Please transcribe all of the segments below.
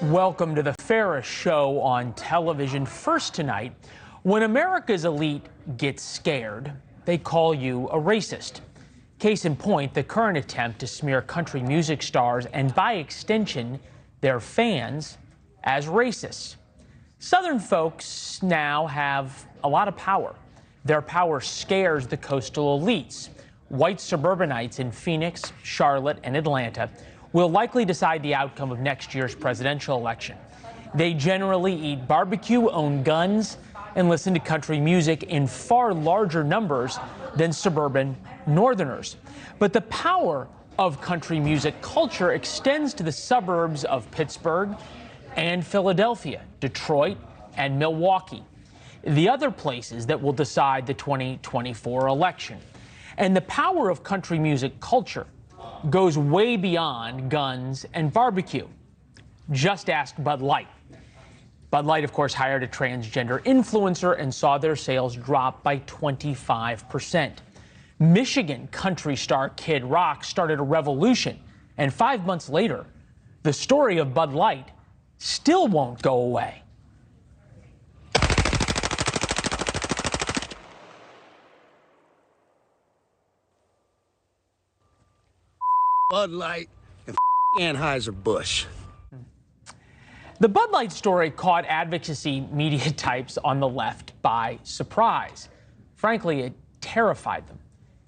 Welcome to the fairest show on television. First tonight, when America's elite gets scared, they call you a racist. Case in point, the current attempt to smear country music stars and, by extension, their fans as racists. Southern folks now have a lot of power. Their power scares the coastal elites. White suburbanites in Phoenix, Charlotte, and Atlanta will likely decide the outcome of next year's presidential election. They generally eat barbecue, own guns, and listen to country music in far larger numbers than suburban Northerners. But the power of country music culture extends to the suburbs of Pittsburgh and Philadelphia, Detroit, and Milwaukee, the other places that will decide the 2024 election. And the power of country music culture goes way beyond guns and barbecue. Just ask Bud Light. Bud Light, of course, hired a transgender influencer and saw their sales drop by 25%. Michigan country star Kid Rock started a revolution, and 5 months later, the story of Bud Light still won't go away. Bud Light and Anheuser-Busch. The Bud Light story caught advocacy media types on the left by surprise. Frankly, it terrified them.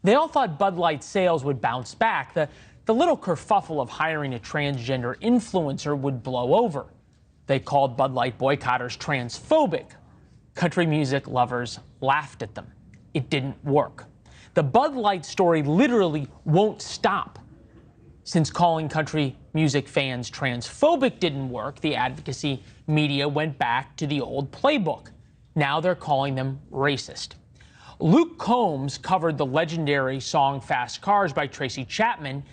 They all thought Bud Light sales would bounce back. The little kerfuffle of hiring a transgender influencer would blow over. They called Bud Light boycotters transphobic. Country music lovers laughed at them. It didn't work. The Bud Light story literally won't stop. Since calling country music fans transphobic didn't work, the advocacy media went back to the old playbook. Now they're calling them racist. Luke Combs covered the legendary song Fast Cars by Tracy Chapman,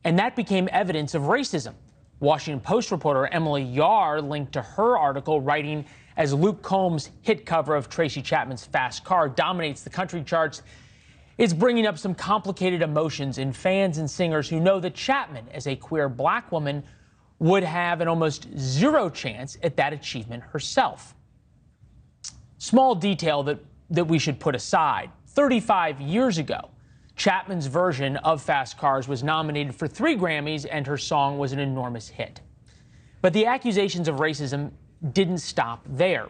and that became evidence of racism. Washington Post reporter Emily Yar linked to her article, writing, as Luke Combs' hit cover of Tracy Chapman's Fast Car dominates the country charts, it's bringing up some complicated emotions in fans and singers who know that Chapman, as a queer black woman, would have an almost zero chance at that achievement herself. Small detail that we should put aside. 35 years ago, Chapman's version of Fast Cars was nominated for 3 Grammys, and her song was an enormous hit. But the accusations of racism didn't stop there.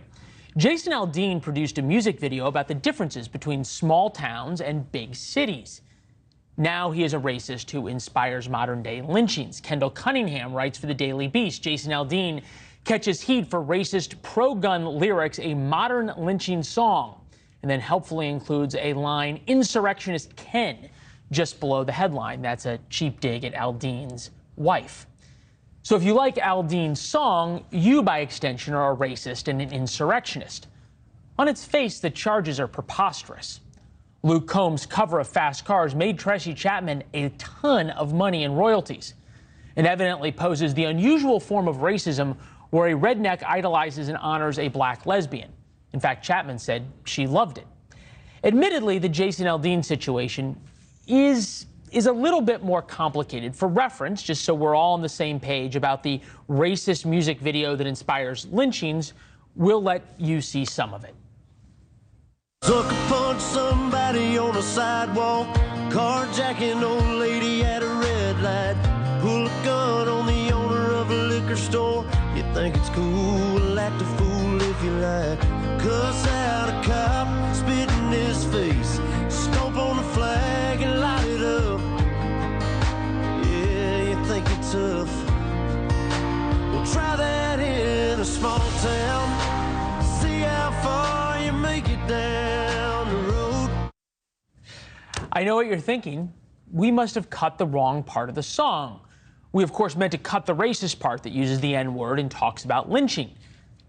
Jason Aldean produced a music video about the differences between small towns and big cities. Now he is a racist who inspires modern-day lynchings. Kendall Cunningham writes for the Daily Beast. Jason Aldean catches heat for racist pro-gun lyrics, a modern lynching song, and then helpfully includes a line, "Insurrectionist Ken," just below the headline. That's a cheap dig at Aldean's wife. So if you like Aldean's song, you, by extension, are a racist and an insurrectionist. On its face, the charges are preposterous. Luke Combs' cover of Fast Cars made Tracy Chapman a ton of money in royalties, and evidently poses the unusual form of racism where a redneck idolizes and honors a black lesbian. In fact, Chapman said she loved it. Admittedly, the Jason Aldean situation is a little bit more complicated. For reference, just so we're all on the same page about the racist music video that inspires lynchings, we'll let you see some of it. Sucker punch somebody on a sidewalk, carjacking old lady at a red light, pull a gun on the owner of a liquor store. You think it's cool, act a fool if you like, cuss out a cop, spit in his face, stomp on the flag and light it up. Think it's tough. We'll try that in a small town. See how far you make it down the road. I know what you're thinking. We must have cut the wrong part of the song. We, of course, meant to cut the racist part that uses the N-word and talks about lynching,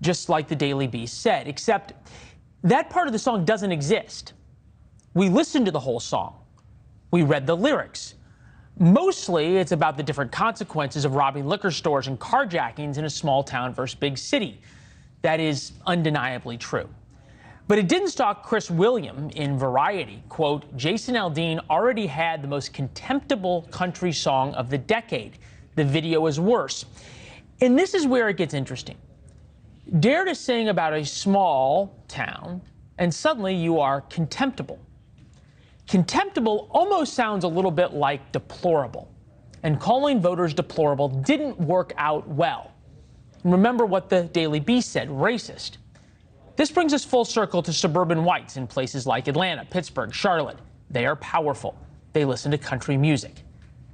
just like the Daily Beast said, except that part of the song doesn't exist. We listened to the whole song. We read the lyrics. Mostly, it's about the different consequences of robbing liquor stores and carjackings in a small town versus big city. That is undeniably true. But it didn't stop Chris William in Variety. Quote, Jason Aldean already had the most contemptible country song of the decade. The video is worse. And this is where it gets interesting. Dare to sing about a small town, and suddenly you are contemptible. Contemptible almost sounds a little bit like deplorable. And calling voters deplorable didn't work out well. Remember what the Daily Beast said, racist. This brings us full circle to suburban whites in places like Atlanta, Pittsburgh, Charlotte. They are powerful. They listen to country music.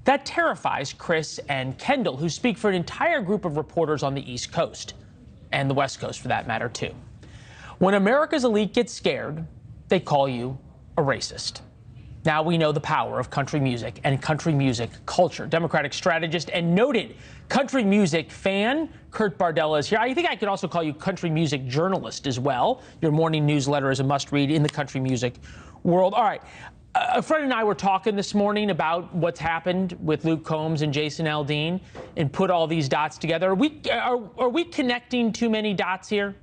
That terrifies Chris and Kendall, who speak for an entire group of reporters on the East Coast, and the West Coast for that matter, too. When America's elite gets scared, they call you a racist. Now we know the power of country music and country music culture. Democratic strategist and noted country music fan Kurt Bardella is here. I think I could also call you country music journalist as well. Your morning newsletter is a must-read in the country music world. All right. A friend and I were talking this morning about what's happened with Luke Combs and Jason Aldean and put all these dots together. Are we connecting too many dots here?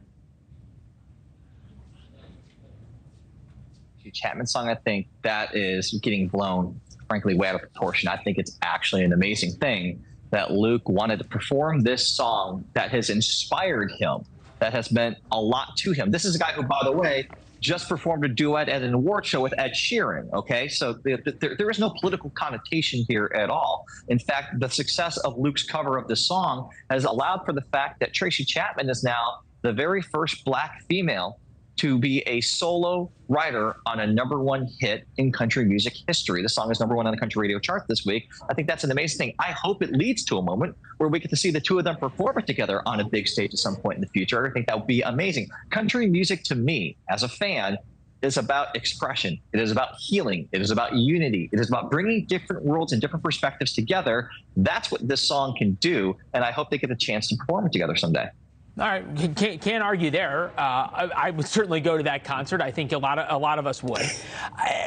Chapman song, I think that is getting blown, frankly, way out of proportion. I think it's actually an amazing thing that Luke wanted to perform this song that has inspired him, that has meant a lot to him. This is a guy who, by the way, just performed a duet at an award show with Ed Sheeran, okay? So there is no political connotation here at all. In fact, the success of Luke's cover of this song has allowed for the fact that Tracy Chapman is now the very first Black female to be a solo writer on a #1 hit in country music history. The song is #1 on the country radio chart this week. I think that's an amazing thing. I hope it leads to a moment where we get to see the two of them perform it together on a big stage at some point in the future. I think that would be amazing. Country music, to me, as a fan, is about expression. It is about healing. It is about unity. It is about bringing different worlds and different perspectives together. That's what this song can do, and I hope they get a chance to perform it together someday. All right, can't argue there. I would certainly go to that concert. I think a lot of us would.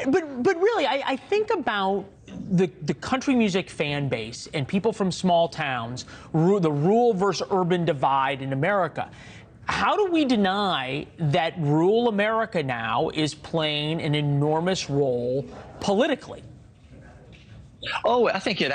But really, I think about the country music fan base and people from small towns, the rural versus urban divide in America. How do we deny that rural America now is playing an enormous role politically? Oh, I think it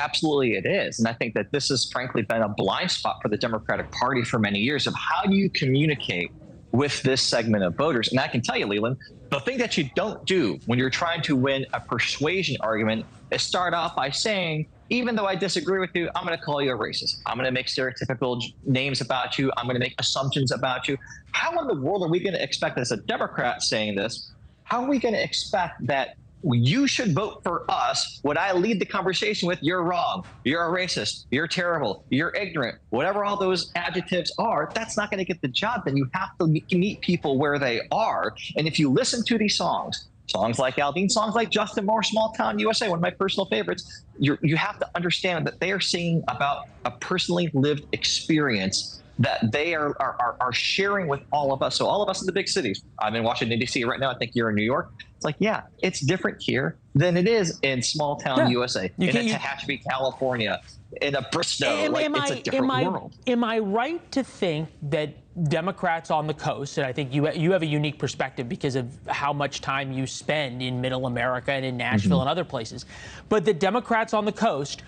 is. And I think that this has frankly been a blind spot for the Democratic Party for many years of how do you communicate with this segment of voters. And I can tell you, Leland, the thing that you don't do when you're trying to win a persuasion argument is start off by saying, even though I disagree with you, I'm going to call you a racist. I'm going to make stereotypical names about you. I'm going to make assumptions about you. How in the world are we going to expect, as a Democrat saying this, how are we going to expect that you should vote for us when I lead the conversation with you're wrong, you're a racist, you're terrible, you're ignorant, whatever all those adjectives are? That's not going to get the job done. You have to meet people where they are. And if you listen to these songs like Aldean, songs like Justin Moore, Small Town USA, one of my personal favorites, you have to understand that they are singing about a personally lived experience that they are sharing with all of us. So all of us in the big cities. I'm in Washington, D.C. right now. I think you're in New York. It's like, yeah, it's different here than it is in small town USA, in a Tehachapi, California, in a Bristow. It's a different world. Am I right to think that Democrats on the coast, and I think you have a unique perspective because of how much time you spend in Middle America and in Nashville and other places, but the Democrats on the coast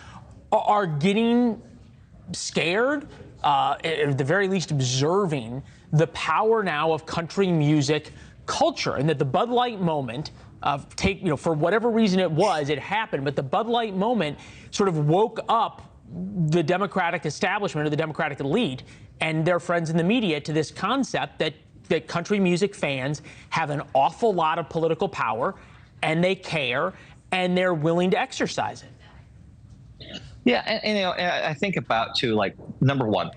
are getting scared, at the very least observing the power now of country music culture, and that the Bud Light moment for whatever reason it happened, but the Bud Light moment sort of woke up the Democratic establishment or the Democratic elite and their friends in the media to this concept that country music fans have an awful lot of political power and they care and they're willing to exercise it. Yeah, and I think about, too, like, number one,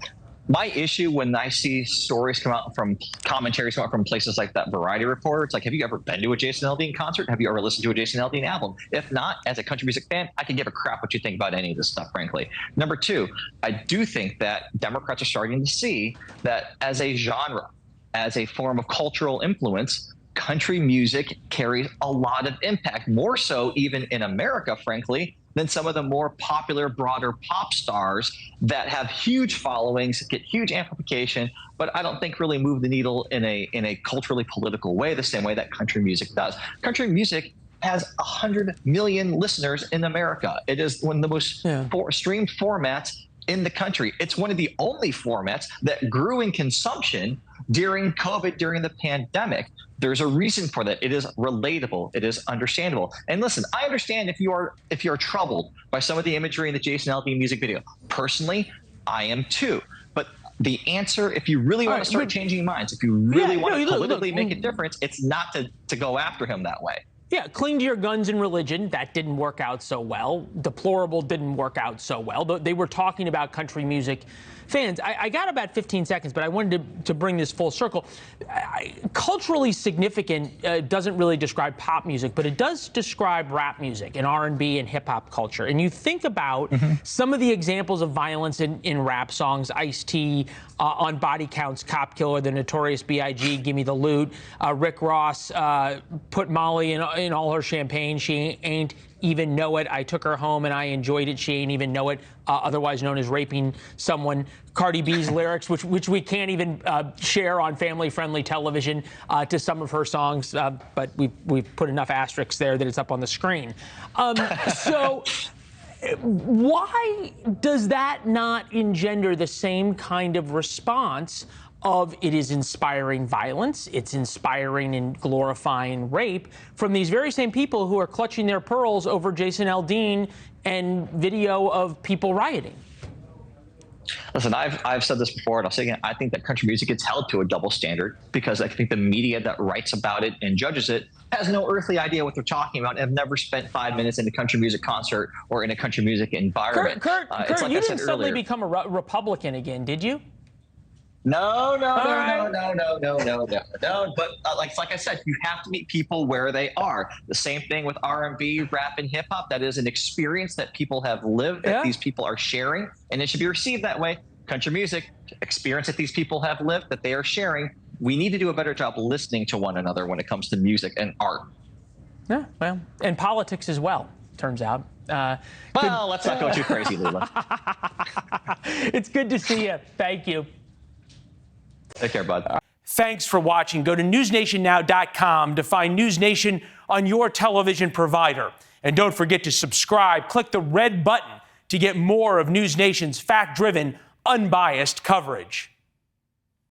my issue when I see stories come out from commentaries come out from places like that Variety Report, it's like, have you ever been to a Jason Aldean concert? Have you ever listened to a Jason Aldean album? If not, as a country music fan, I can give a crap what you think about any of this stuff, frankly. Number two, I do think that Democrats are starting to see that as a genre, as a form of cultural influence, country music carries a lot of impact, more so even in America, frankly, than some of the more popular, broader pop stars that have huge followings, get huge amplification, but I don't think really move the needle in a culturally political way, the same way that country music does. Country music has 100 million listeners in America. It is one of the most streamed formats in the country. It's one of the only formats that grew in consumption during COVID, during the pandemic. There's a reason for that. It is relatable. It is understandable. And listen, I understand if you're troubled by some of the imagery in the Jason Aldean music video. Personally, I am too. But the answer, if you really want to start changing minds, if you really want to politically make a difference, it's not to go after him that way. Yeah, cling to your guns and religion. That didn't work out so well. Deplorable didn't work out so well. They were talking about country music fans. I got about 15 seconds, but I wanted to bring this full circle. Culturally significant doesn't really describe pop music, but it does describe rap music and R&B and hip-hop culture. And you think about some of the examples of violence in rap songs, Ice-T on Body Counts, Cop Killer, the Notorious B.I.G., Gimme the Loot, Rick Ross, Put Molly in all her champagne, She Ain't Even Know It, I Took Her Home and I Enjoyed It, She Ain't Even Know It, otherwise known as raping someone. Cardi B's lyrics, which we can't even share on family-friendly television to some of her songs, but we've put enough asterisks there that it's up on the screen. So why does that not engender the same kind of response of it is inspiring violence, it's inspiring and glorifying rape from these very same people who are clutching their pearls over Jason Aldean and video of people rioting? Listen, I've said this before, and I'll say again, I think that country music gets held to a double standard because I think the media that writes about it and judges it has no earthly idea what they're talking about and have never spent 5 minutes in a country music concert or in a country music environment. Kurt, like you didn't suddenly become a Republican again, did you? No. But like I said, you have to meet people where they are. The same thing with R&B, rap, and hip hop. That is an experience that people have lived, that these people are sharing, and it should be received that way. Country music, experience that these people have lived, that they are sharing. We need to do a better job listening to one another when it comes to music and art. Yeah, well, and politics as well, turns out. Well, let's not go too crazy, Leland. It's good to see you. Thank you. Take care, bud. Thanks for watching. Go to newsnationnow.com to find NewsNation on your television provider. And don't forget to subscribe. Click the red button to get more of NewsNation's fact-driven, unbiased coverage.